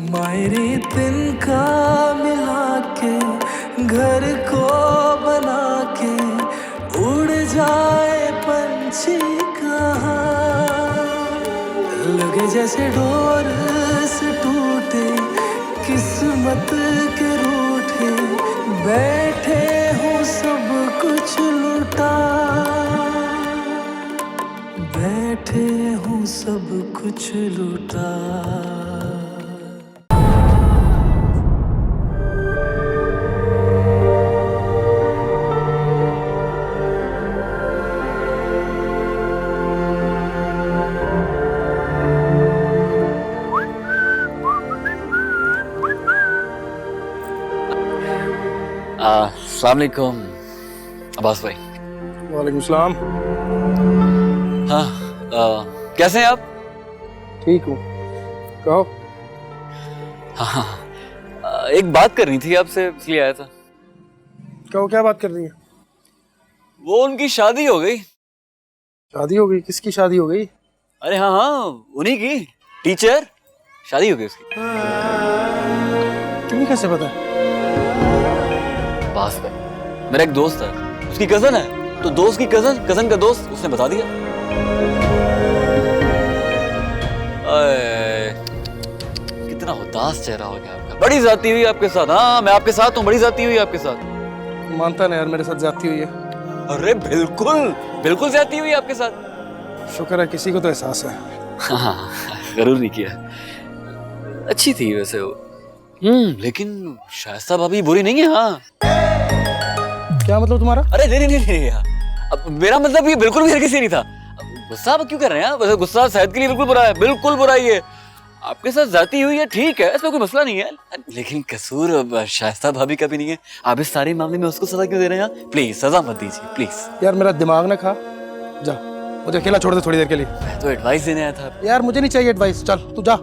मायरी तिनका मिला के घर को बना के उड़ जाए पंछी कहाँ, लगे जैसे डोर से टूटे किस्मत के रूठे, बैठे हूँ सब कुछ लुटा, बैठे हूँ सब कुछ लुटा। अस्सलाम वालेकुम अब्बास भाई। वालेकुम सलाम। हाँ, कैसे हैं आप? ठीक हूँ, कहो। हाँ, एक बात करनी थी आपसे, इसलिए आया था। कहो, क्या बात कर रही है? वो उनकी शादी हो गई। शादी हो गई? किसकी शादी हो गई? अरे हाँ हाँ, उन्हीं की, टीचर, शादी हो गई उसकी। तुम्हें कैसे पता? अब्बास भाई, मेरा एक दोस्त है, उसकी कजन है, तो दोस्त की कजन, कजन का दोस्त, उसने बता दिया। कितना उदास चेहरा हो गया आपका। बड़ी जाती हुई आपके साथ। हाँ, मैं आपके साथ हूँ, बड़ी जाती हुई आपके साथ। मानता नहीं यार, मेरे साथ जाती हुई है। अरे बिल्कुल बिल्कुल जाती हुई आपके साथ। शुक्र है किसी को तो एहसास है। हाँ, जरूर नहीं किया। अच्छी थी वैसे वो। लेकिन शाइस्ता भाभी बुरी नहीं है। हाँ, क्या मतलब तुम्हारा? अरे नहीं नहीं नहीं यार, अब मेरा मतलब ये बिल्कुल भी हरगिज़ से नहीं था। अब गुस्सा अब क्यों कर रहे हैं? वैसे गुस्सा सेहत के लिए बिल्कुल बुरा है, बिल्कुल बुरा ही है। आपके साथ जाती हुई है, ठीक है, इसमें कोई मसला नहीं है, लेकिन कसूर अब शाइस्ता भाभी का भी नहीं है। आप इस सारे मामले में उसको सजा क्यों दे रहे हैं? प्लीज सजा मत दीजिए, प्लीज। यार मेरा दिमाग ना खा, जा मुझे अकेला छोड़ दे थोड़ी देर के लिए। मैं तो एडवाइस देने आया था। यार मुझे नहीं चाहिए एडवाइस, चल तू जा।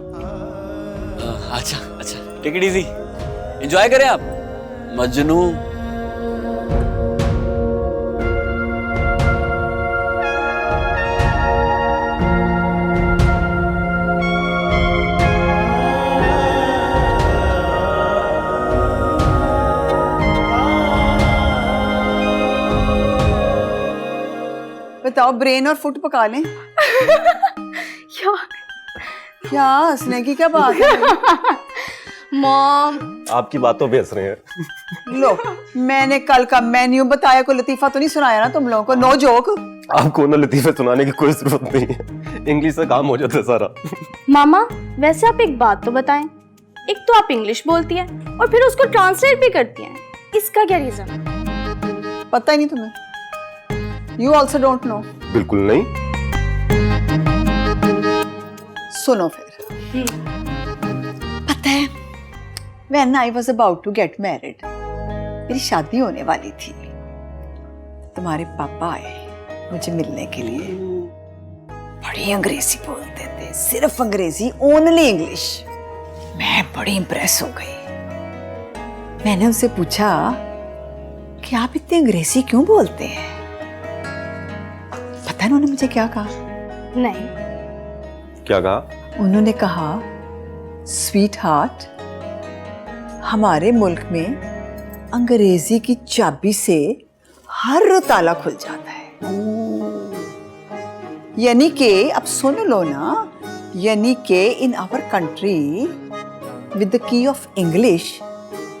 अच्छा अच्छा, टेक इट इजी, एंजॉय करें आप मजनू। बताओ, ब्रेन और फुट पका लें? क्या हंसने की क्या बात है? मॉम, आपकी बातों पे हंस रहे हैं। लो, मैंने कल का मेन्यू बताया, कोई लतीफा तो नहीं सुनाया ना तुम लोगों को? No joke. आपको ना लतीफे सुनाने की कोई जरूरत नहीं है, इंग्लिश से काम हो जाता है सारा। मामा वैसे आप एक बात तो बताएं, एक तो आप इंग्लिश बोलती हैं और फिर उसको ट्रांसलेट भी करती हैं, इसका क्या रीजन? पता ही नहीं तुम्हें? You also don't know? बिल्कुल नहीं। सुनो फिर। पता है, when I was about to get married, मेरी शादी होने वाली थी, तुम्हारे पापा आए मुझे मिलने के लिए। बड़ी अंग्रेजी बोलते थे, सिर्फ अंग्रेजी, ओनली इंग्लिश। मैं बड़ी इंप्रेस हो गई। मैंने उनसे पूछा कि आप इतनी अंग्रेजी क्यों बोलते हैं? पता है उन्होंने मुझे क्या कहा? नहीं। क्या कहा? उन्होंने कहा, स्वीट हार्ट, हमारे मुल्क में अंग्रेजी की चाबी से हर ताला खुल जाता है। यानी कि, अब सुन लो ना, यानी कि in our country with the key of English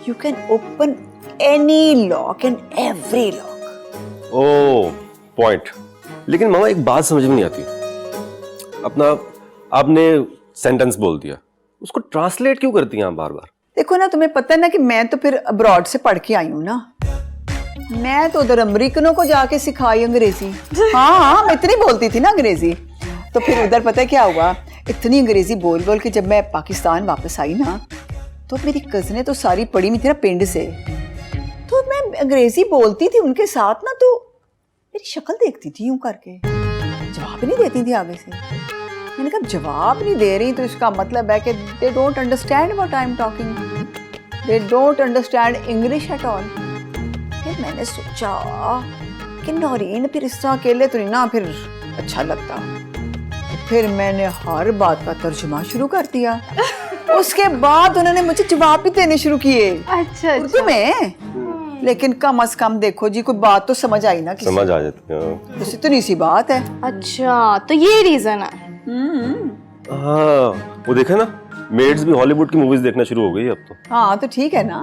you can open any lock and every lock. ओ पॉइंट। लेकिन मामा एक बात समझ में नहीं आती, अपना आपने सेंटेंस बोल दिया, उसको ट्रांसलेट क्यों करती हैं आप बार बार? देखो ना, तुम्हें पता है ना कि मैं तो फिर अब्रॉड से पढ़ के आई हूँ ना। मैं तो उधर अमेरिकनों को जाके सिखाई अंग्रेजी। हाँ, मैं इतनी बोलती थी ना अंग्रेजी। तो फिर उधर पता है क्या हुआ, इतनी अंग्रेजी बोल बोल के जब मैं पाकिस्तान वापस आई ना, तो मेरी कज़नें तो सारी पढ़ी हुई थी ना पिंड से, तो मैं अंग्रेजी बोलती थी उनके साथ ना, तो मेरी शक्ल देखती थी यूं करके, जवाब नहीं देती थी आगे से। मैंने कहा जवाब नहीं दे रही तो इसका मतलब है कि they don't understand what I am talking, they don't understand English at all. फिर मैंने सोचा कि नौरीन फिर इस तरह अकेले तो नहीं ना फिर अच्छा लगता, फिर मैंने हर बात का तर्जुमा शुरू कर दिया। उसके बाद उन्होंने मुझे जवाब भी देने शुरू किए अच्छा उर्दू में। लेकिन कम से कम देखो जी, कोई बात तो समझ आई ना, समझ आ जाती है। किसी इतनी सी बात है। अच्छा, तो ये रीजन है। हाँ, वो देखा ना, मेड्स भी हॉलीवुड की मूवीज देखना शुरू हो गई है अब तो। हाँ तो ठीक है ना,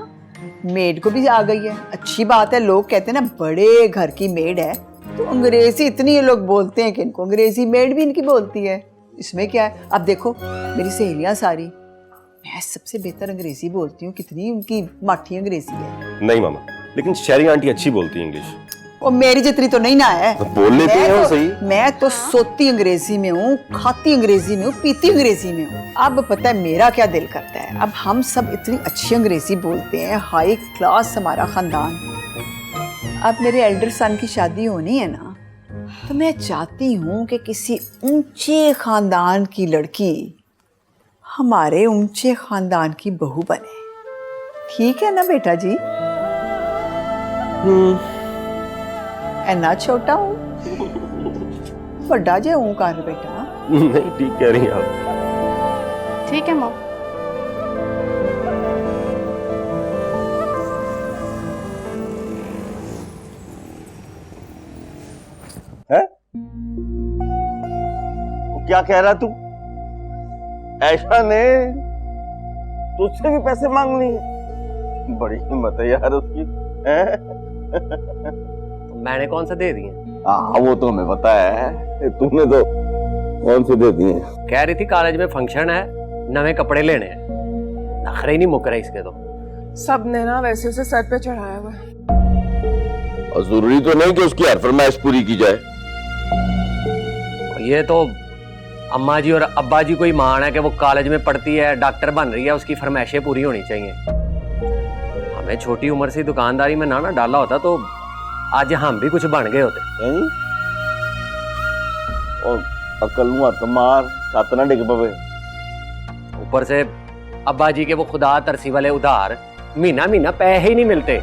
मेड को भी आ गई है, अच्छी बात है। लोग कहते हैं ना बड़े घर की मेड है, तो अंग्रेजी इतनी ये लोग बोलते हैं कि इनको अंग्रेजी मेड भी इनकी बोलती है, इसमें क्या है। अब देखो मेरी सहेलियां सारी, मैं सबसे बेहतर अंग्रेजी बोलती हूँ, कितनी उनकी माठी अंग्रेजी है। नहीं मामा, लेकिन शेरी आंटी अच्छी बोलती है इंग्लिश। और मेरी जितनी तो नहीं ना है। तो बोल लेती मैं है वो तो- सही। मैं तो सोती अंग्रेजी में हूँ, खाती अंग्रेजी में हूँ, पीती अंग्रेजी में हूँ। अब पता है मेरा क्या दिल करता है, अब हम सब इतनी अच्छी अंग्रेजी बोलते हैं, हाई क्लास हमारा खानदान। अब मेरे एल्डर सन की शादी होनी है ना, तो मैं चाहती हूँ कि किसी ऊंचे खानदान की लड़की हमारे ऊंचे खानदान की बहू बने। ठीक है ना बेटा जी? ऐना छोटा हूँ, बड़ा जे हूँ कर बेटा। नहीं, ठीक कह रही हैं आप। ठीक है मॉम। है? क्या कह रहा तू? ऐशा ने तुझसे भी पैसे मांग लिए? बड़ी हिम्मत है यार उसकी। मैंने कौन सा दे दिए? हाँ वो तो हमें पता है, तूने तो कौन से दे दिए? कह रही थी कॉलेज में फंक्शन है, नवे कपड़े लेने हैं। नखरे ही नहीं मुक रहे इसके तो। सब ने ना वैसे उसे सर पे चढ़ाया हुआ है। और जरूरी तो नहीं कि उसकी हर फरमाइश पूरी की जाए। ये तो अम्मा जी और अब्बा जी को ही मान है कि वो कॉलेज में पढ़ती है, डॉक्टर बन रही है, उसकी फरमाइशें पूरी होनी चाहिए। हमें छोटी उम्र से दुकानदारी में ना डाला होता तो आज हम भी कुछ बन गए होते। और अकलुआ तमार छत ना डिग पवे। ऊपर से अब्बा जी के वो खुदा तरसी वाले उधार, महीना महीना पैसे ही नहीं मिलते।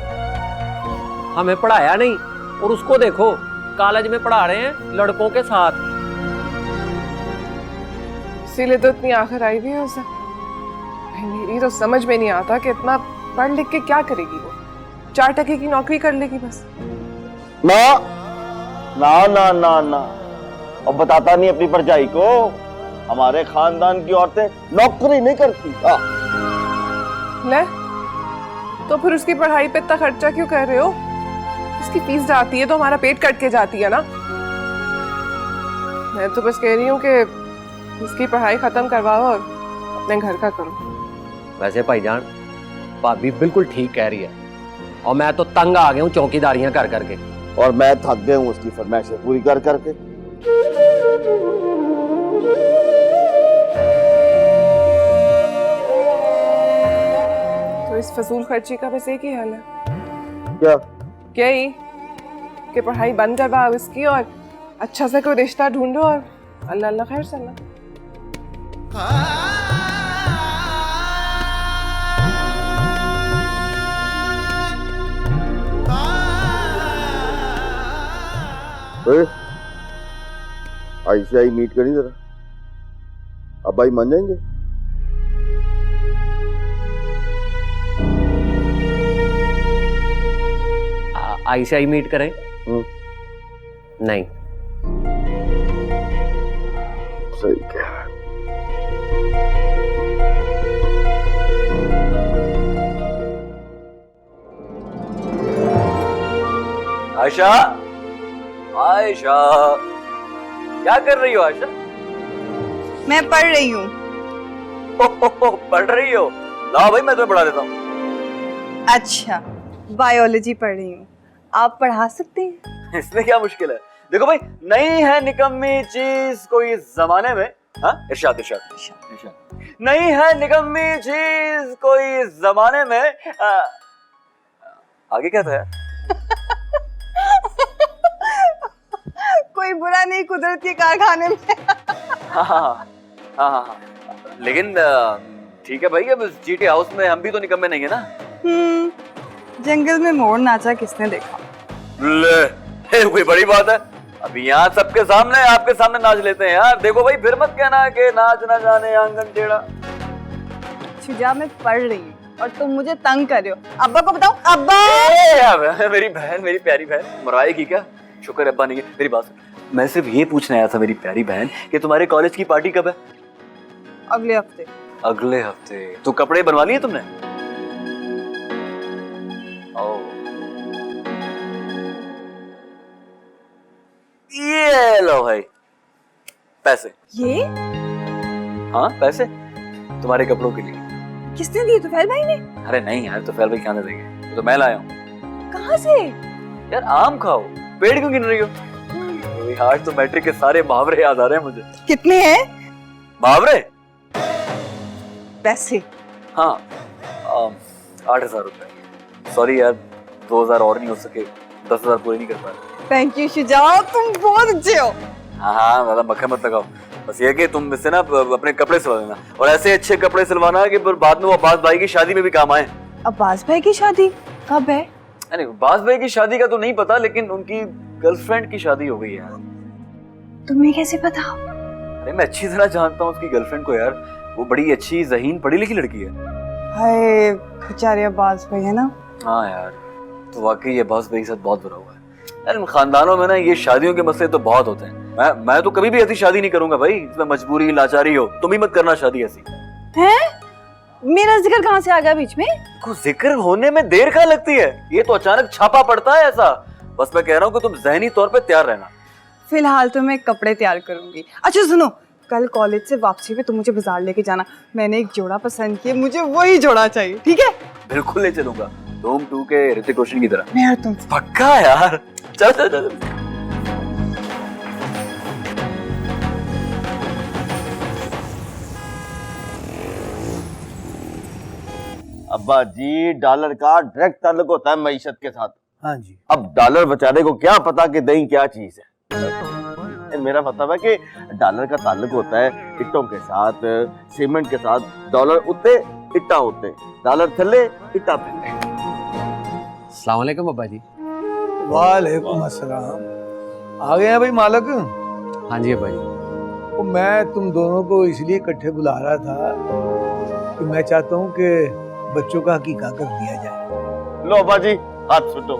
हमें पढ़ाया नहीं और उसको देखो कॉलेज में पढ़ा रहे हैं लड़कों के साथ। इसीलिए तो इतनी आखिर आई भी है उसे। भाई मेरी तो समझ में नहीं आता कि इतना पढ़ लिख के क्या करेगी वो। 4 टके की नौकरी कर लेगी बस। ना ना ना ना ना, और बताता नहीं अपनी परछाई को, हमारे खानदान की औरतें नौकरी नहीं करती। ले तो फिर उसकी पढ़ाई पे इतना खर्चा क्यों कर रहे हो? उसकी फीस जाती है तो हमारा पेट कट के जाती है ना। मैं तो बस कह रही हूँ कि उसकी पढ़ाई खत्म करवाओ और अपने घर का करो। वैसे भाईजान भाभी बिल्कुल ठीक कह रही है, और मैं तो तंग आ गया हूँ चौकीदारियां कर करके। और मैं थक गया हूँ उसकी फरमाइशें पूरी कर करके। तो इस फजूल खर्ची का बस एक ही हाल है। क्या? क्या ही कि पढ़ाई बंद करवाओ इसकी और अच्छा सा कोई रिश्ता ढूंढो और अल्लाह अल्लाह खैर सल्ला। आई मीट करी जरा, अब भाई मान जाएंगे? ICI मीट करें? नहीं। सही क्या? आयशा, आयशा, क्या कर रही हो आयशा? मैं पढ़ रही हूँ। पढ़ रही हो? लाओ भाई मैं तुम्हें पढ़ा देता हूँ। अच्छा, बायोलॉजी पढ़ रही हूँ, आप पढ़ा सकते हैं? इसमें क्या मुश्किल है? देखो भाई, नहीं है निकम्मी चीज कोई जमाने में। हाँ, इरशाद इरशाद इरशाद। नहीं है निकम्मी चीज कोई जमाने में। आगे क्या था? कोई बुरा नहीं कुदरत के कारखाने में। हाँ हाँ हाँ हाँ, लेकिन ठीक है भाई, अब जीटी हाउस में हम भी तो निकम्मे नहीं है ना। जंगल में मोर नाचा किसने देखा? ले, कोई बड़ी बात है? अभी यहाँ सबके सामने, आपके सामने नाच लेते हैं यार। देखो भाई, फिर मत कहना कि नाच ना जाने आंगन टेढ़ा। शुजा मैं पढ़ रही हूँ और तुम मुझे तंग कर रहे हो। अब्बा को बताऊं? अब्बा! मेरी बहन, मेरी प्यारी बहन, मरवाएगी क्या? शुक्र अब्बा नहीं है। मेरी बात सुन, मैं सिर्फ ये पूछने आया था मेरी प्यारी बहन कि तुम्हारे कॉलेज की पार्टी कब है? अगले हफ्ते। अगले हफ्ते? तो कपड़े बनवा लिए तुमने? ओह, ये लो भाई पैसे। ये हाँ पैसे तुम्हारे कपड़ों के लिए। किसने दिए? तुफैल भाई ने? अरे नहीं यार, तो फैल भाई क्या दे देंगे, तो मैं लाया हूँ। कहाँ से? यार आम खाओ, पेड़ क्यों गिन रही हो? यार तो मैट्रिक के सारे मुहावरे याद आ रहे हैं मुझे। कितने हैं मुहावरे? पैसे? हाँ 8,000 रुपए। सॉरी यार 2,000 और नहीं हो सके, 10,000 पूरे नहीं कर पाए। थैंक यू शुजा, तुम बहुत अच्छे हो। हाँ ज्यादा मक्खन मत लगाओ, बस ये कि तुम इससे ना अपने कपड़े सिलवा देना, और ऐसे अच्छे कपड़े सिलवाना कि बाद में वो अब्बास भाई की शादी में भी काम आए। अब्बास भाई की शादी कब है? नहीं अब्बास भाई की शादी का तो नहीं पता, लेकिन उनकी गर्लफ्रेंड की शादी हो गई है। तुम्हें कैसे पता? अरे मैं अच्छी तरह जानता हूँ उसकी गर्लफ्रेंड को यार, वो बड़ी अच्छी ज़हीन पढ़ी लिखी लड़की है। हाय बेचारे अब्बास भाई, है ना? हाँ यार, तो वाकई अब्बास भाई के साथ बहुत बुरा हुआ है यार। इन खानदानों में ना ये शादियों के मसले तो बहुत होते हैं। मैं तो कभी भी ऐसी शादी नहीं करूंगा भाई, इसमें मजबूरी लाचारी हो। तुम ही मत करना शादी ऐसी। हैं? मेरा जिक्र कहाँ से आ गया बीच में? को जिक्र होने में देर कहाँ लगती है, ये तो अचानक छापा पड़ता है ऐसा। बस मैं कह रहा हूँ कि तुम ज़हनी तौर पे तैयार रहना। फिलहाल तो मैं कपड़े तैयार करूंगी। अच्छा सुनो, कल कॉलेज से वापसी पे तुम मुझे बाजार लेके जाना। मैंने एक जोड़ा पसंद किया, मुझे वही जोड़ा चाहिए, ठीक है? बिल्कुल ले चलूंगा, धूम 2 के ऋतिक रोशन की तरह। मैं और तुम। पक्का यार, चल चल चल। अब्बा जी, डॉलर का डायरेक्ट ताल्लुक होता है मईशत के साथ। हाँ जी। अब डॉलर बेचारे को क्या पता कि दही क्या चीज है। मेरा मतलब है कि डॉलर का ताल्लुक होता है इट्टों के साथ, सीमेंट के साथ। डॉलर उतने इट्टा होते, डॉलर थले इट्टा थले। अस्सलाम वालेकुम अब्बा जी। वालेकुम अस्सलाम। आ गए हैं भाई मालक? हाँ जी अब्बा जी। तो मैं तुम दोनों को इसलिए इकट्ठे बुला रहा था कि मैं चाहता हूँ कि बच्चों का हकीका कर दिया जाए। लो अब्बा जी हाथ छुटो।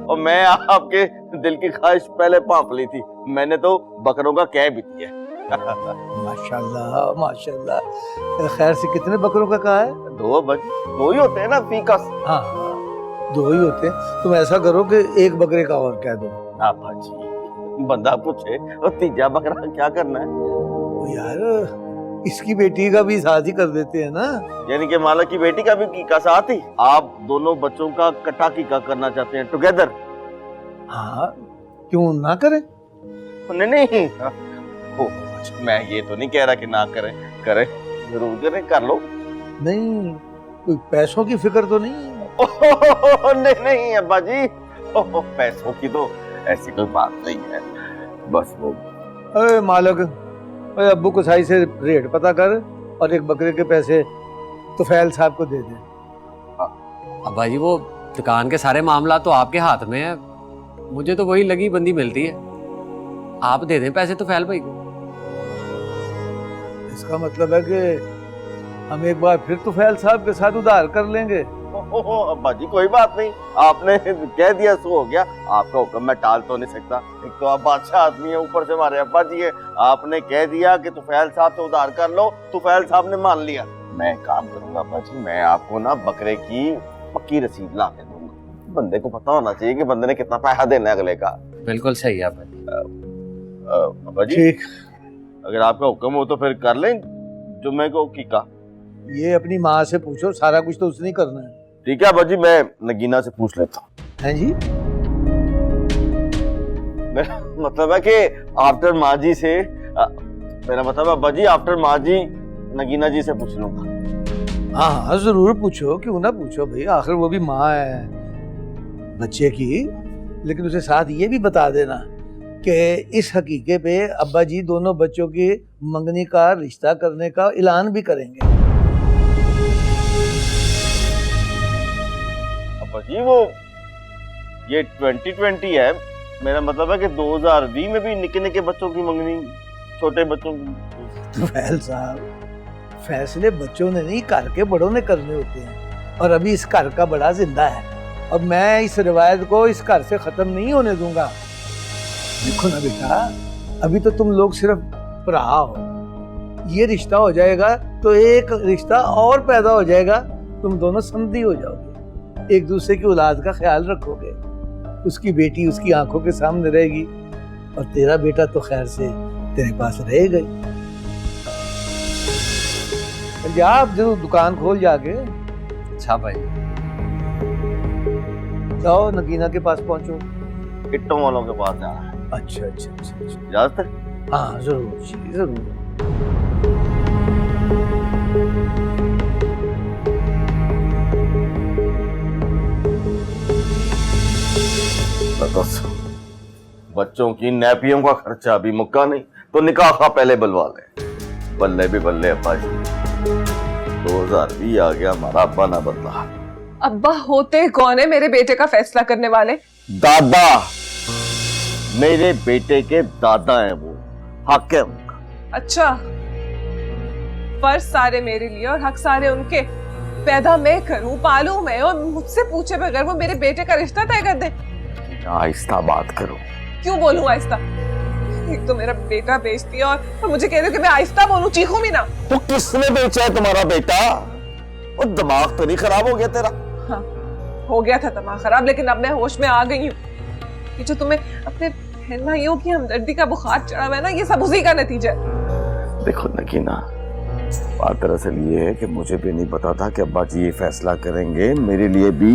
और मैं आपके दिल की ख्वाहिश पहले भांप ली थी, मैंने तो बकरों का कह भी दिया। माशाल्लाह माशाल्लाह। खैर से कितने बकरों का कहा है? 2 बच, 2 ही होते हैं ना फीका। हाँ 2 ही होते हैं। तुम ऐसा करो कि 1 बकरे का और कह दो। अब्बा जी बंदा पूछे और तीजा बकरा क्या करना है? तो यार इसकी बेटी का भी साथ ही कर देते हैं ना। यानी कि मालक की बेटी का भी कीका साथ ही। आप दोनों बच्चों का कटा कीका करना चाहते हैं टुगेदर? हाँ क्यों ना करें? नहीं नहीं ओ, मैं ये तो नहीं कह रहा कि ना करें, करें जरूर करें, कर लो। नहीं कोई पैसों की फिक्र तो नहीं? नहीं नहीं अब्बा जी, पैसों की तो ऐसी कोई बात नहीं है। बस वो अरे मालक, अरे अब्बू को सही से रेट पता कर और 1 बकरे के पैसे तुफैल साहब को दे दे। अब्बा जी वो दुकान के सारे मामला तो आपके हाथ में है, मुझे तो वही लगी बंदी मिलती है। आप दे दें पैसे तुफैल भाई को। इसका मतलब है कि हम एक बार फिर तुफैल साहब के साथ उधार कर लेंगे। अब्बा जी कोई बात नहीं, आपने कह दिया सो हो गया। आपका हुक्म मैं टाल तो नहीं सकता। एक तो आप बादशाह आदमी है, ऊपर से हमारे अब्बा जी है। आपने कह दिया कि तुफैल साहब से उधार कर लो, तुफैल साहब ने मान लिया। मैं काम करूंगा अब्बा जी, मैं आपको ना बकरे की पक्की रसीद ला के दूंगा। बंदे को पता होना चाहिए कि बंदे ने कितना पैसा देना है अगले का। बिल्कुल सही है अब्बा जी। अब्बा जी ठीक, अगर आपका हुक्म हो तो फिर कर लें जुम्मे को कीका। ये अपनी माँ से पूछो, सारा कुछ तो उसने ही करना है। ठीक है अब्बा जी, मैं नगीना से पूछ लेता हूँ। हैं जी? मेरा मतलब है कि आफ्टर माँ जी से मेरा मतलब है अब्बा जी आफ्टर माँ जी नगीना जी से पूछ लूंगा। हाँ हाँ जरूर पूछो, क्यों ना पूछो भाई, आखिर वो भी माँ है बच्चे की। लेकिन उसे साथ ये भी बता देना कि इस हकीके पे अब्बा जी दोनों बच्चों की मंगनी का रिश्ता करने का ऐलान भी करेंगे। अब्बा जी वो ये 2020 है, मेरा मतलब है कि 2020 में भी निके निके बच्चों की मंगनी, छोटे बच्चों की। तुफैल साहब फैसले बच्चों ने नहीं, घर के बड़ों ने करने होते हैं। और अभी इस घर का बड़ा जिंदा है और मैं इस रिवायत को इस घर से खत्म नहीं होने दूंगा। देखो ना बेटा, अभी तो तुम लोग सिर्फ भरा हो, ये रिश्ता हो जाएगा तो एक रिश्ता और पैदा हो जाएगा, तुम दोनों समधी हो जाओगे, एक दूसरे की औलाद का ख्याल रखोगे। उसकी बेटी उसकी आंखों के सामने रहेगी और तेरा बेटा तो खैर से तेरे पास रहेगा ही। जा आप जरूर दुकान खोल जाके। अच्छा भाई। जाओ नगीना के पास पहुंचो। इट्टों वालों के पास जाना है। अच्छा अच्छा अच्छा अच्छा। इजाजत है? हाँ जरूर जी जरूर। बस बच्चों की नैपियों का खर्चा अभी मुक्का नहीं तो निकाह का पहले बुलवा ले। बल्ले भी बल्ले अब्बा जी, 2020 आ गया, हमारा अब्बा ना बदला। अब्बा होते कौन है मेरे बेटे का फैसला करने वाले? दादा, मेरे बेटे के दादा हैं वो, हक है उनका। अच्छा, फर्ज सारे मेरे लिए और हक सारे उनके। पैदा मैं करूं, पालूं मैं और मुझसे पूछे बगैर वो मेरे बेटे का रिश्ता तय कर दे। आहिस्ता बात करो। क्यों बोलूं आहिस्ता? एक तो मेरा बेटा बेचती है और मुझे कह रहे हो कि मैं आहिस्ता बोलूं, चीखूं भी ना। तो किसने बेचा है तुम्हारा बेटा? और दिमाग तो नहीं खराब हो गया तेरा? हाँ, हो गया था दिमाग खराब, लेकिन अब मैं होश में आ गई हूँ। ये जो तुम्हें अपने बहन भाइयों की हमदर्दी का बुखार चढ़ा हुआ है ना, ये सब उसी का नतीजा है। देखो नगीना, बात दरअसल ये है कि मुझे भी नहीं पता था कि अब्बा जी ये फैसला करेंगे। मेरे लिए भी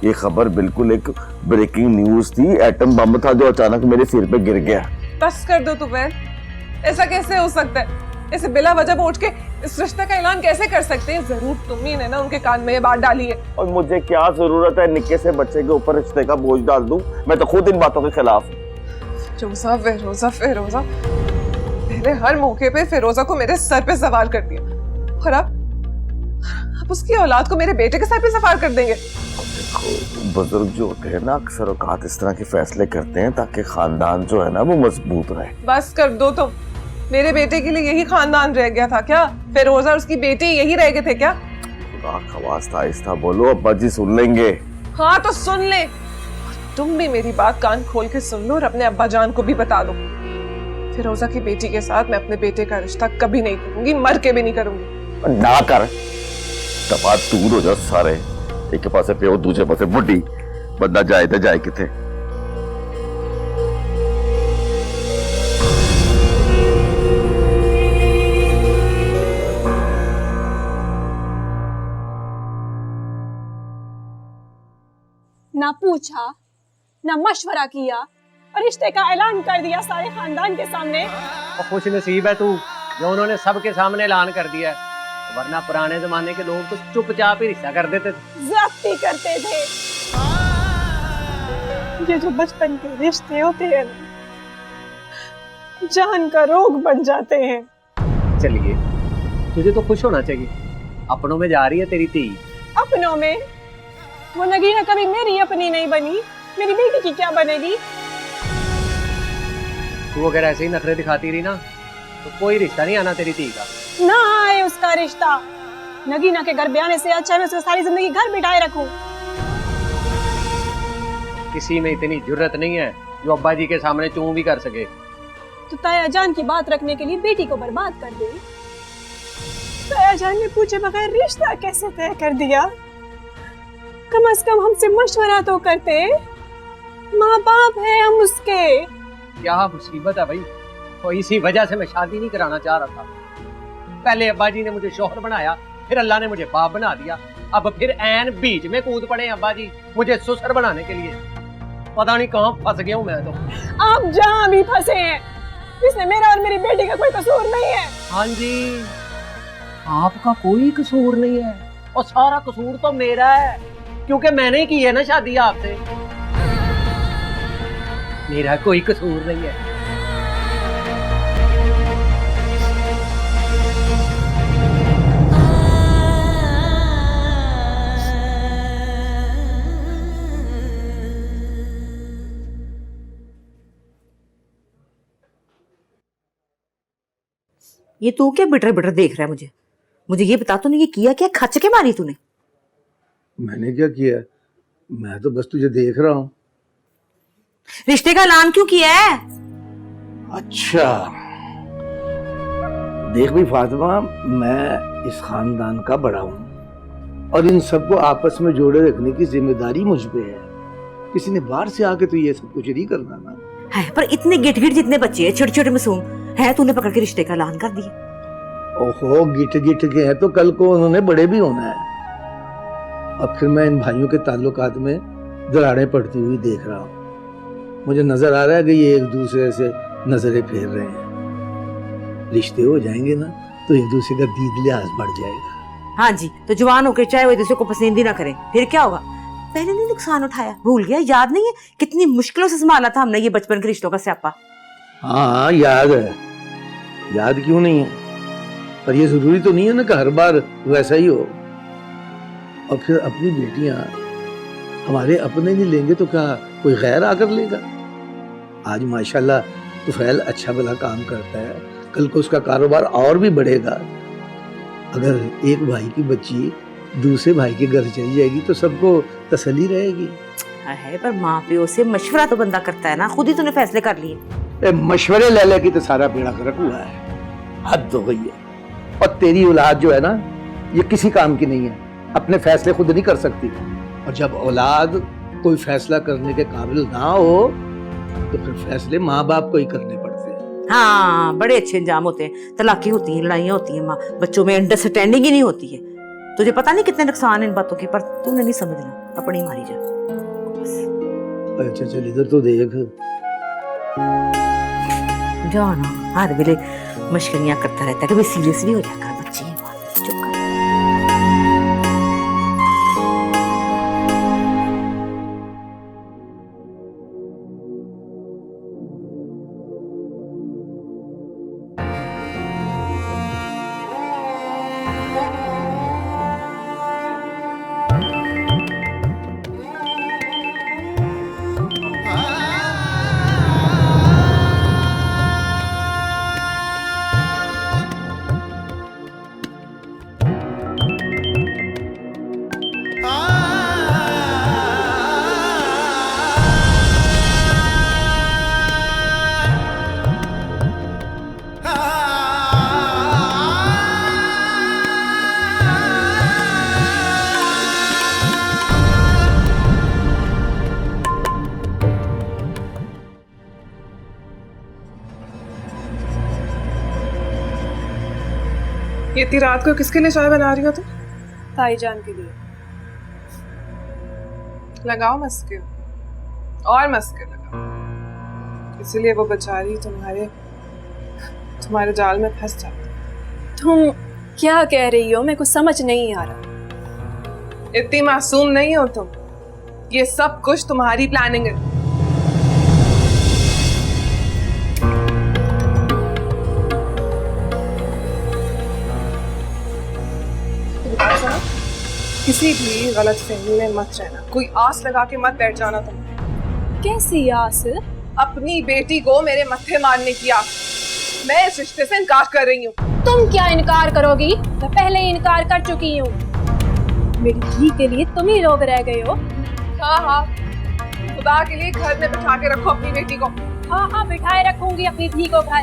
ये खबर बिल्कुल एक ब्रेकिंग न्यूज थी, एटम बम था जो अचानक मेरे सिर पे गिर गया। बस कर दो तुम्हें, ऐसा कैसे हो सकता है? ऐसे बिला वजह उठ के इस रिश्ते का ऐलान कैसे कर सकते हैं? जरूर तुम ही ने ना उनके कान में ये बात डाली है। और मुझे क्या जरूरत है निक्के से बच्चे के ऊपर रिश्ते का बोझ डाल दूं? मैं तो खुद इन बातों के खिलाफ हूं। फिरोजा फिरोजा फिरोजा, पहले हर मौके पे फिरोजा को मेरे सर पे सवार कर दिया और अब उसकी औलाद को मेरे बेटे के सर पे सवार कर देंगे। देखो, बुजुर्ग जो होते हैं ना अक्सर औकात इस तरह के फैसले करते हैं ताकि खानदान जो है ना वो मजबूत रहे। बस कर दो तुम, मेरे बेटे के लिए यही खानदान रह गया था क्या? फिरोजा और उसकी बेटी यही रह गए थे क्या? खुदा का वास्ता आहिस्ता बोलो, अब्बा जी सुन लेंगे। हाँ तो सुन ले, तुम भी मेरी बात कान खोल के सुन लो और अपने अब्बा जान को भी बता दो। फिरोजा की बेटी के साथ मैं अपने बेटे का रिश्ता कभी नहीं करूंगी, मर के भी नहीं करूंगी। ना कर, दफा दूर हो जा सारे। एक पासे प्यो, दूसरे पासे बुढ़ी, बंदा जाए तो जाए किथे। ना पूछा, ना मशवरा किया और रिश्ते का ऐलान कर दिया सारे खानदान के सामने। और खुश नसीब है तू जो उन्होंने सबके सामने ऐलान कर दिया है, वरना पुराने जमाने के लोग तो चुपचाप ही रिश्ता कर देते थे, ज्यादती करते थे। ये जो बचपन के रिश्ते होते हैं ना, जान का रोग बन जाते हैं। चलिए, तुझे तो खुश होना चाहिए, अपनों में जा रही है तेरी धी। अपनों में? वो नगीना कभी मेरी अपनी नहीं बनी, मेरी बेटी की क्या बनेगी? तू अगर ऐसे ही नखरे दिखाती रही ना तो कोई रिश्ता नहीं आना तेरी धी का। ना आए उसका रिश्ता, नगीना के घर ब्याने से अच्छा मैं उसको सारी जिंदगी घर बिठाए रखूं। किसी में इतनी जुर्रत नहीं है जो अब्बा जी के सामने चूं भी कर सके। तो ताया जान की बात रखने के लिए बेटी को बर्बाद कर दे। ताया जान ने पूछे बगैर रिश्ता कैसे तय कर दिया? कम से कम हमसे मशवरा तो करते, माँ बाप है हम उसके। क्या मुसीबत है भाई, तो इसी वजह से मैं शादी नहीं कराना चाह रहा था। पहले अब्बा जी ने मुझे शौहर बनाया, फिर अल्लाह ने मुझे बाप बना दिया, अब फिर ऐन बीच में कूद पड़े अब्बा जी मुझे ससुर बनाने के लिए। पता नहीं कहाँ फंस गया हूँ मैं तो। आप जहाँ भी फंसे हैं, इसमें मेरा और मेरी बेटी का कोई कसूर नहीं है। हाँ जी, आपका कोई कसूर नहीं है और सारा कसूर तो मेरा है, क्योंकि मैंने की है ना शादी आपसे। मेरा कोई कसूर नहीं है। ये तू क्या बिटर बिटर देख रहा है मुझे? मुझे ये बता, तूने ये किया क्या? खच के मारी तूने? मैंने क्या किया, मैं तो बस तुझे देख रहा हूँ। रिश्ते का ऐलान क्यों किया है? अच्छा देख भी फातिमा, मैं इस खानदान का बड़ा हूँ और इन सबको आपस में जोड़े रखने की जिम्मेदारी मुझ पे है। किसी ने बाहर से आके तो ये सब कुछ नहीं करना ना है। पर इतने गिट गिट जितने बच्चे हैं, छोटे छोटे मासूम है, तूने पकड़ के रिश्ते का ऐलान कर दिया। ओहो, गिट गिट के हैं तो कल को उन्होंने बड़े भी होना है। अब फिर मैं इन भाइयों के ताल्लुकात में दरारें पड़ती हुई देख रहा हूँ। मुझे नजर आ रहा है कि ये एक दूसरे से नजरें फेर रहे हैं। रिश्ते हो जाएंगे ना तो एक दूसरे का दीद लिहाज बढ़ जाएगा। हाँ जी, तो जवान होकर चाहे वो एक दूसरे को पसंद ही ना करें, फिर क्या होगा? पहले नहीं नुकसान उठाया, भूल गया? याद नहीं है कितनी मुश्किलों से संभाला था हमने ये बचपन के रिश्तों का स्यापा? हाँ याद है, याद क्यों नहीं है, पर ये जरूरी तो नहीं है ना कि हर बार वैसा ही हो। और फिर अपनी बेटियां हमारे अपने नहीं लेंगे तो क्या कोई गैर आकर लेगा? आज माशाल्लाह तुफैल अच्छा भला काम करता है, कल को उसका कारोबार और भी बढ़ेगा। अगर एक भाई की बच्ची दूसरे भाई के घर चली जाएगी तो सबको तसल्ली रहेगी। है, पर माँ प्यो से मशवरा तो बंदा करता है ना, खुद ही तूने फैसले कर लिए। मशवरे ले ले की तो सारा बेड़ा गर्क हुआ है, हद हो गई है। और तेरी औलाद जो है ना, ये किसी काम की नहीं है, अपने फैसले खुद नहीं कर सकती। और जब औलाद कोई फैसला करने के काबिल ना हो तो फिर फैसले माँ बाप को ही करने पड़ते हैं। हाँ, बड़े अच्छे इंजाम होते हैं, तलाकी होती है, लड़ाइयाँ होती है, माँ बच्चों में अंडरस्टैंडिंग ही नहीं होती है। तुझे पता नहीं कितने नुकसान है इन बातों के, पर तूने नहीं समझना, अपनी मारी जा। अच्छा चल इधर तो देख। जाना हर वेले मशकरियां करता रहता है, कभी सीरियस भी हो जाता है बच्चे। चुप कर। ये इतनी रात को किसके लिए चाय बना रही हो तुम? ताईजान के लिए। लगाओ मस्के और मस्के लगाओ, इसलिए वो बेचारी तुम्हारे जाल में फंस जाती। तुम क्या कह रही हो? मेरे को समझ नहीं आ रहा। इतनी मासूम नहीं हो तुम, ये सब कुछ तुम्हारी प्लानिंग है। किसी भी गलत फहमी में मत रहना, कोई आस लगा के मत बैठ जाना तुम। कैसी आस? अपनी बेटी को मेरे मत्थे मारने की आस। मैं इस रिश्ते से इनकार कर रही हूँ। तुम क्या इनकार करोगी? मैं पहले ही इनकार कर चुकी हूँ। मेरी धी के लिए तुम ही लोग रह गए हो। हाँ हाँ, खुदा के लिए घर में बिठा के रखो अपनी बेटी को। हाँ हाँ, बिठाए रखूंगी अपनी धी को घर।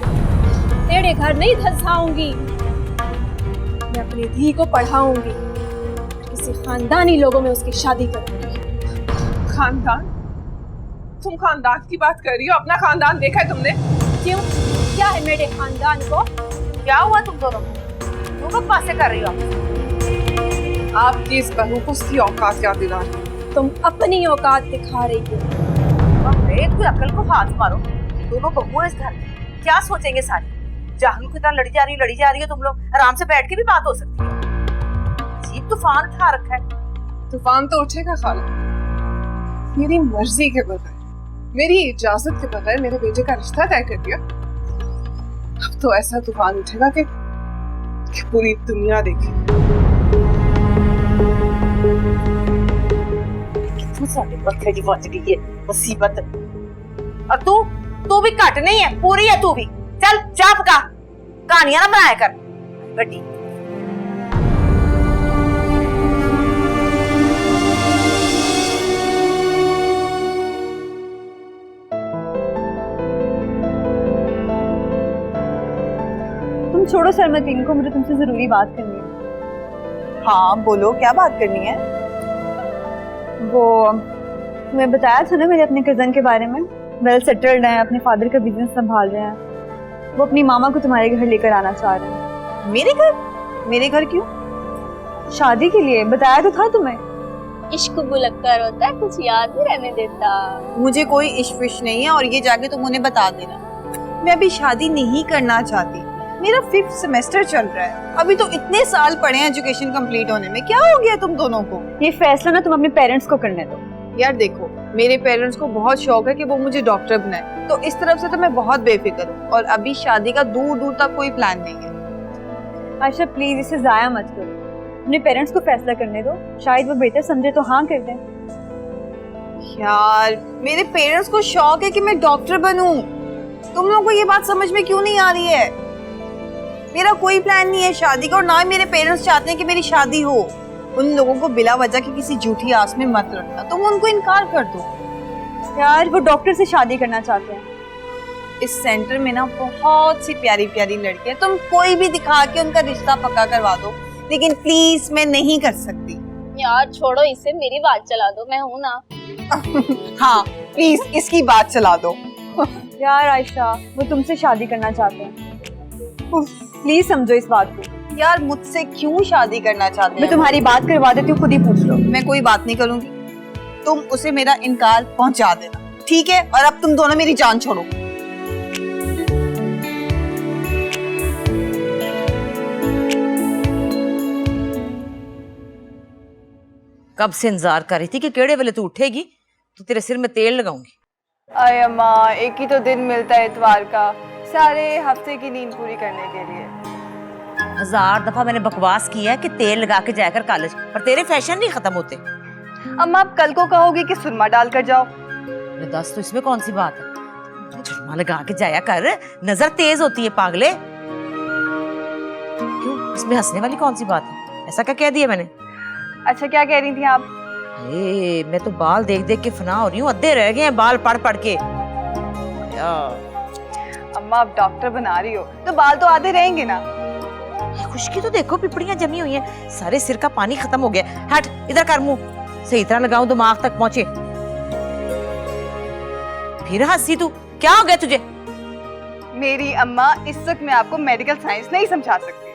तेरे घर नहीं धंसाऊंगी। मैं अपनी धी को पढ़ाऊंगी, किसी खानदानी लोगों में उसकी शादी करूंगी। खानदान? तुम खानदान की बात कर रही हो? अपना खानदान देखा है तुमने? क्यों, क्या है मेरे खानदान को? क्या हुआ तुम दोनों? तुम लोग बातें कर रही हो? आपकी इस बहू को उसकी औकात याद दिला रही है। तुम अपनी औकात दिखा रही हो। कोई अकल को हाथ मारो। दोनों बहू इस घर में, क्या सोचेंगे सारे? जाहलू की तरह लड़ी जा रही हो तुम लोग। आराम से बैठ के भी बात हो सकती है। अजीब तूफान था रखा है। तूफान तो उठेगा खाला, मेरी मर्जी के बगैर, मेरी इजाजत के बगैर मेरे बेटे का रिश्ता तय कर दिया। अब तो ऐसा तूफान उठेगा कि पूरी दुनिया देखे। पत्थर की पहुंच गई है मुसीबत। और तू भी घट नहीं है, पूरी है तू भी। चल चाप का कहानियां ना बनाया कर बड़ी। सरमतीन को मुझे तुमसे जरूरी बात करनी है। हाँ बोलो, क्या बात करनी है? वो तुम्हें बताया था ना मैंने अपने कजन के बारे में, वेल सेटल्ड हैं, अपने फादर का बिजनेस संभाल रहे हैं। वो अपनी मामा को तुम्हारे घर लेकर आना चाह रहे हैं। मेरे घर? मेरे घर क्यों? शादी के लिए, बताया तो था तुम्हें। इश्क बुलक्कर होता है, कुछ याद नहीं रहने देता। मुझे कोई इश्क नहीं है और ये जाके तुम उन्हें बता देना। मैं अभी शादी नहीं करना चाहती, मेरा 5th सेमेस्टर चल रहा है, अभी तो इतने साल पड़े हैं एजुकेशन कंप्लीट होने में। क्या हो गया तुम दोनों को? ये फैसला ना तुम अपने पेरेंट्स को करने दो। यार देखो, मेरे पेरेंट्स को बहुत शौक है कि वो मुझे डॉक्टर बनाए, तो इस तरफ से तो मैं बहुत बेफिक्र हूँ और अभी शादी का दूर दूर तक कोई प्लान नहीं है। आयशा प्लीज इसे जाया मत करो, अपने पेरेंट्स को फैसला करने दो, शायद वो बेहतर समझे तो हाँ कर दें। यार मेरे पेरेंट्स को शौक है कि मैं डॉक्टर बनूं, तुम लोगों को ये बात समझ में क्यों नहीं आ रही है? मेरा कोई प्लान नहीं है शादी का और ना ही मेरे पेरेंट्स चाहते हैं कि मेरी शादी हो। उन लोगों को बिला वजह की किसी झूठी आस में मत रखना, तुम उनको इनकार कर दो। यार वो डॉक्टर से शादी करना चाहते हैं। इस सेंटर में ना बहुत सी प्यारी प्यारी लड़कियां, तुम कोई भी दिखा के उनका रिश्ता पक्का करवा दो, लेकिन प्लीज मैं नहीं कर सकती। यार छोड़ो इसे, मेरी बात चला दो, मैं हूँ ना। हाँ प्लीज इसकी बात चला दो। यार आयशा वो तुमसे शादी करना चाहते हैं, प्लीज समझो इस बात को। यार मुझसे क्यों शादी करना चाहते हैं? मैं तुम्हारी बात करवा देती हूँ, खुद ही पूछ लो। मैं कोई बात नहीं करूंगी, तुम उसे मेरा इनकार पहुंचा देना, ठीक है? और अब तुम दोनों मेरी जान छोड़ो। कब से इंतजार कर रही थी कि केड़े वेले तू उठेगी तो तेरे सिर में तेल लगाऊंगी। अरे अम्मा, एक ही तो दिन मिलता है इतवार का, सारे हफ्ते की नींद पूरी करने के लिए। 1000 दफा मैंने बकवास किया है कि तेल लगा के जाया कर कॉलेज, पर तेरे फैशन नहीं खत्म होते। अम्मा आप कल को कहोगी कि सुरमा डाल कर जाओ। दस तो इसमें कौन सी बात है, सुरमा लगा के जाया कर, नजर तेज होती है पागले। क्यों, इसमें हंसने वाली कौन सी बात है? ऐसा क्या कह दिया मैंने? अच्छा क्या कह रही थी आप? मैं तो बाल देख देख के फना हो रही हूँ, अद्धे रह गए हैं बाल पढ़ पढ़ के। अम्मा आप डॉक्टर बना रही हो तो बाल तो आधे रहेंगे ना। खुशकी तो देखो, पिपड़ियां जमी हुई हैं, सारे सिर का पानी खत्म हो गया। हट इधर कर मुंह, सही तरह लगाऊं दिमाग तक पहुंचे। फिर हंसी तू, क्या हो गया तुझे? मेरी अम्मा इस वक्त मैं आपको मेडिकल साइंस नहीं समझा सकती।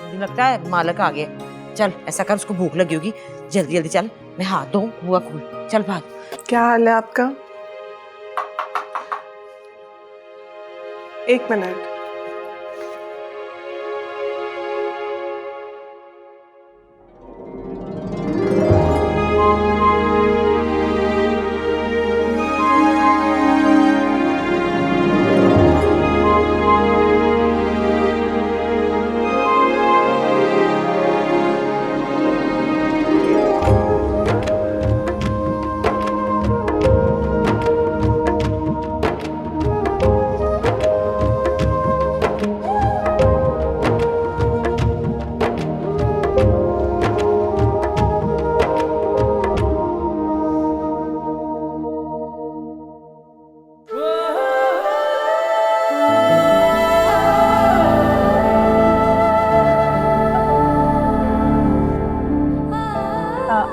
मुझे लगता है मालक आ गया। चल ऐसा कर, उसको भूख लगी होगी, जल्दी जल्दी चल, मैं हाथ धोऊं, बुआ खोल, चल भाग। क्या हाल है आपका? एक मिनट।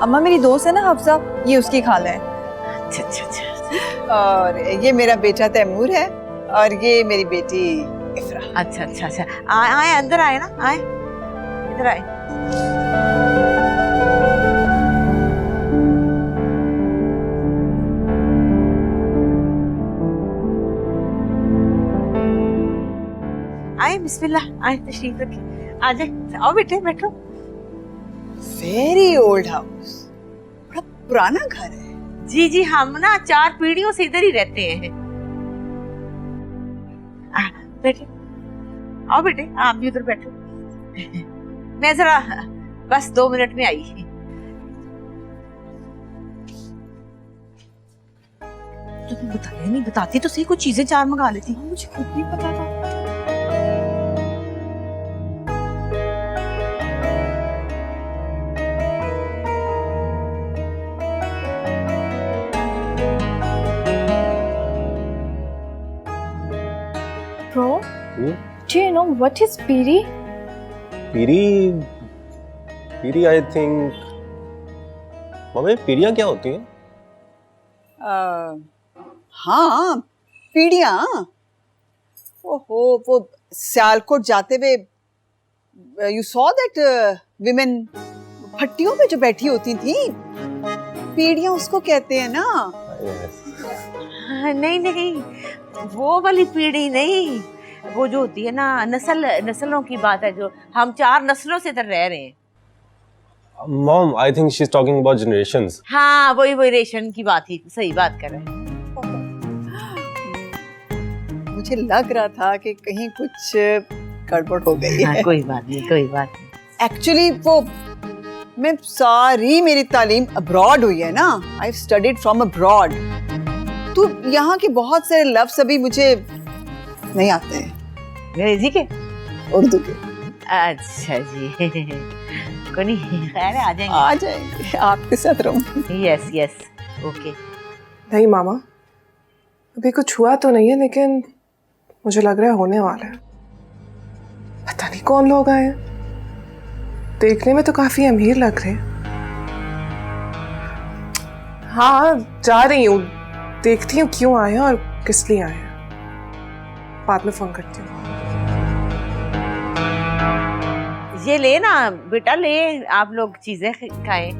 अम्मा मेरी दोस्त है ना हफ्सा, ये उसकी खाला है। अच्छा अच्छा अच्छा और ये मेरा बेटा तैमूर है और ये मेरी बेटी इफ्रा। अच्छा अच्छा अच्छा, आए अंदर आए ना, आए इधर आए। आए बिस्मिल्लाह, आए तशरीफ रखिए, आ जाए, आओ बेटे बैठो। वेरी ओल्ड हाउस, बड़ा पुराना घर है। जी जी, हम ना 4 पीढ़ियों से इधर ही रहते हैं। बैठे, आओ बेटे, आप भी उधर बैठो। मैं जरा बस 2 मिनट में आई। तुम्हें बताया नहीं, बताती तो सही, कुछ चीजें 4 मंगा लेती। मुझे खुद नहीं पता था। प्रो Mom, what is piri? पीरी आई थिंक। मम्मी पीरियां क्या होती हैं? हाँ, पीढ़ियाँ। ओहो, वो सियालकोट जाते हुए यू सॉ दैट विमेन भट्टियों पे जो बैठी होती थी, पीढ़ियाँ उसको कहते हैं ना। नहीं नहीं, वो वाली पीढ़ी नहीं, वो जो होती है ना, नस्लों की बात है, जो हम 4 नस्लों से इधर रह रहे हैं। Mom I think she is talking about generations. हाँ, वही रेशन की बात ही, सही बात कर रहे हैं। मुझे लग रहा था कि कहीं कुछ गड़बड़ हो गई है। कोई बात नहीं। एक्चुअली वो मैं सारी मेरी तालीम अब्रॉड हुई है ना, आई स्टडीड फ्रॉम अब्रॉड, तो यहाँ के बहुत सारे लफ्ज अभी मुझे नहीं आते हैं। अंग्रेजी के, उर्दू के। अच्छा जी। कोई नहीं, खैर आ जाएंगे आपके साथ रहूंगी। Yes okay. नहीं मामा, अभी कुछ हुआ तो नहीं है, लेकिन मुझे लग रहा है होने वाला है। पता नहीं कौन लोग आए हैं, देखने में तो काफी अमीर लग रहे हैं। हाँ, जा रही हूँ, देखती हूँ क्यों आए हैं और किस लिए आए हैं। बाद में फोन करती हूँ। ये ले ना बेटा, ले, आप लोग चीजें खाएं।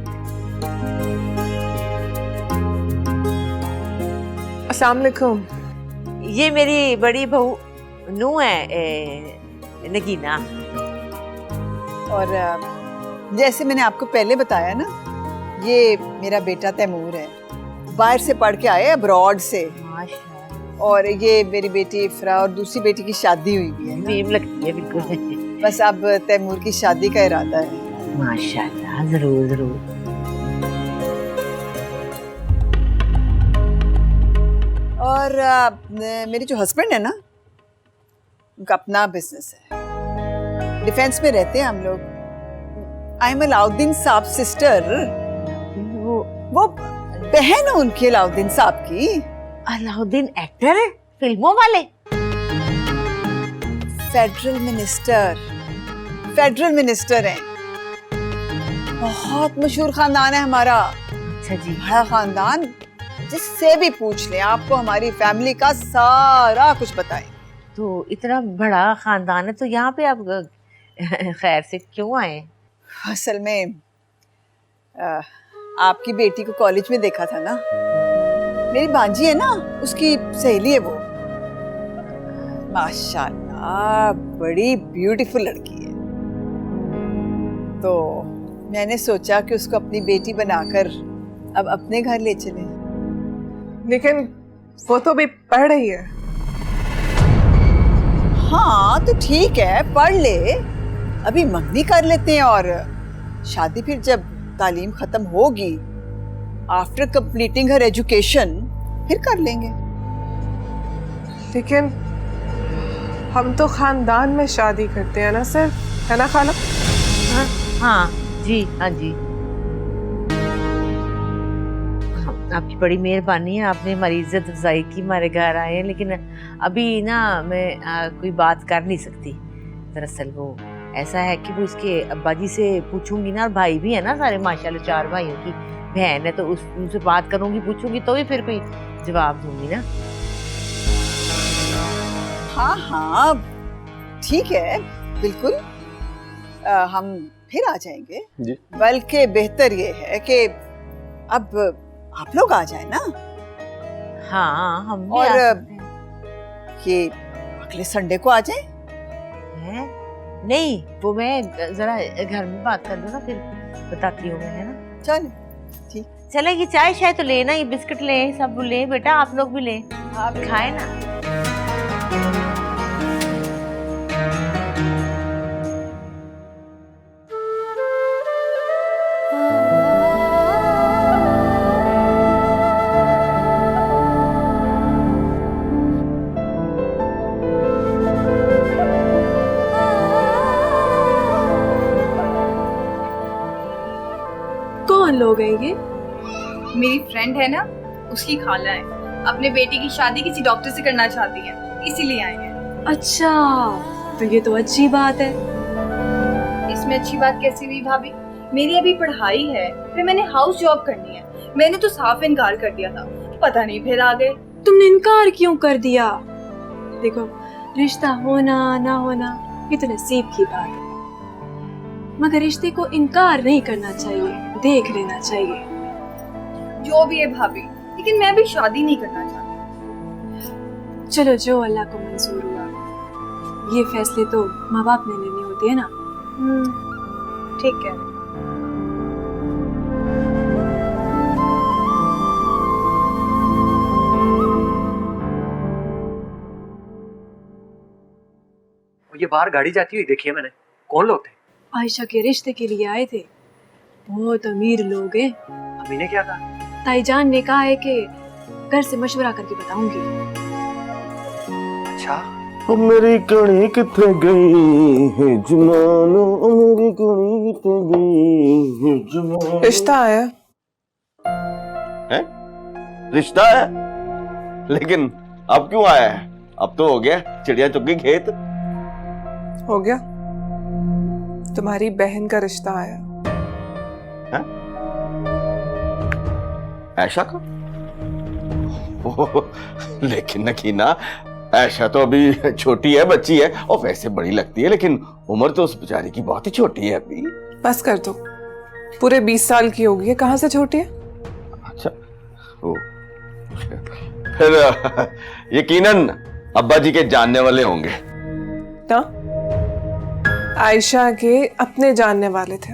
अस्सलाम वालेकुम। ये मेरी बड़ी बहू नू है, नगीना। और जैसे मैंने आपको पहले बताया ना, ये मेरा बेटा तैमूर है, बाहर से पढ़ के आए अब्रॉड से। और ये मेरी बेटी इफ्रा, और दूसरी बेटी की शादी हुई भी है। मीम लगती है बिल्कुल। बस अब तैमूर की शादी का इरादा है। माशाल्लाह, जरूर। और मेरे जो हस्बैंड है ना, उनका अपना बिजनेस है, डिफेंस में रहते हैं हम लोग। आई एम अलाउद्दीन साहब सिस्टर, वो बहन है उनकी, अलाउद्दीन साहब की। अलाउद्दीन एक्टर है, फिल्मों वाले? फेडरल मिनिस्टर हैं। बहुत मशहूर खानदान है हमारा। अच्छा जी। बड़ा खानदान, जिससे भी पूछ लें आपको हमारी फैमिली का सारा कुछ बताएं। तो इतना बड़ा खानदान है, तो यहाँ पे आप खैर से क्यों आए? असल में आपकी बेटी को कॉलेज में देखा था ना, मेरी भांजी है ना, उसकी सहेली है वो। माशाल्लाह बड़ी ब्यूटीफुल लड़की है। तो मैंने सोचा कि उसको अपनी बेटी बनाकर अब अपने घर ले चले। लेकिन वो तो अभी पढ़ रही है। हाँ तो ठीक है, पढ़ ले, अभी मंगनी कर लेते हैं और शादी फिर जब तालीम खत्म होगी, आफ्टर कंप्लीटिंग हर एजुकेशन, फिर कर लेंगे। लेकिन हम तो खानदान में शादी करते हैं ना सर, है ना खाला? हाँ जी, हाँ जी। आपकी बड़ी मेहरबानी है, आपने हमारी इज्जत अफजाई की, हमारे घर आए हैं। लेकिन अभी ना मैं कोई बात कर नहीं सकती। दरअसल वो ऐसा है कि वो इसके अब्बा जी से पूछूंगी ना, और भाई भी है ना सारे, माशाल्लाह 4 भाइयों की बहन है, तो उनसे बात करूंगी, पूछूंगी, तो भी फिर कोई जवाब दूंगी ना। हाँ हाँ ठीक है, बिल्कुल, हम फिर आ जाएंगे। बल्कि बेहतर ये है कि अब आप लोग आ जाए ना। हाँ हम भी और आ सकते हैं। ये अगले संडे को आ जाए। नहीं, वो मैं जरा घर में बात कर लूँ ना, फिर बताती हूँ मैं, है ना? चल ठीक, चलेगी। चाय शाय तो लेना, ये बिस्किट लें, सब लें बेटा, आप लोग भी लें, आप खाए ना। कौन लोग हैं ये? मेरी फ्रेंड है ना, उसकी खाला है, अपने बेटी की शादी किसी डॉक्टर से करना चाहती है, इसीलिए आए हैं। अच्छा, तो ये तो अच्छी बात है। इसमें अच्छी बात कैसी हुई भाभी? मेरी अभी पढ़ाई है, फिर मैंने हाउस जॉब करनी है। मैंने तो साफ इनकार कर दिया था, पता नहीं फिर आ गए। तुमने इनकार क्यों कर दिया? देखो, रिश्ता होना ना होना ये तो नसीब की बात है, मगर रिश्ते को इनकार नहीं करना चाहिए, देख लेना चाहिए। जो भी है भाभी, लेकिन मैं भी शादी नहीं करना चाहती। चलो, जो अल्लाह को मंजूर हुआ। ये फैसले तो माँ बाप ने लेने होते हैं ना। ठीक है। ये बाहर गाड़ी जाती हुई देखी है मैंने। कौन लोग थे? आयशा के रिश्ते के लिए आए थे। बहुत अमीर लोग हैं। अम्मी ने क्या कहा? ताईजान ने कहा है कि घर से मशवरा करके बताऊंगी। अच्छा, ओ मेरी कणी किथे गई है जमानो, ओ मेरी कणी किथे गई है जमानो। रिश्ता आया है? रिश्ता है? लेकिन अब क्यों आया है? अब तो हो गया, चिड़िया चुग गई खेत। हो गया, तुम्हारी बहन का रिश्ता आया। है? ऐशा का? ओह, लेकिन नकीना, ऐशा तो अभी छोटी है, बच्ची है, और वैसे बड़ी लगती है, लेकिन उम्र तो उस बेचारी की बहुत ही छोटी है अभी। बस कर दो, पूरे 20 साल की होगी है, कहाँ से छोटी है? अच्छा, ओ, फिर यकीनन अब्बा जी के जानने वाले होंगे ना, आयशा के अपने जानने वाले थे।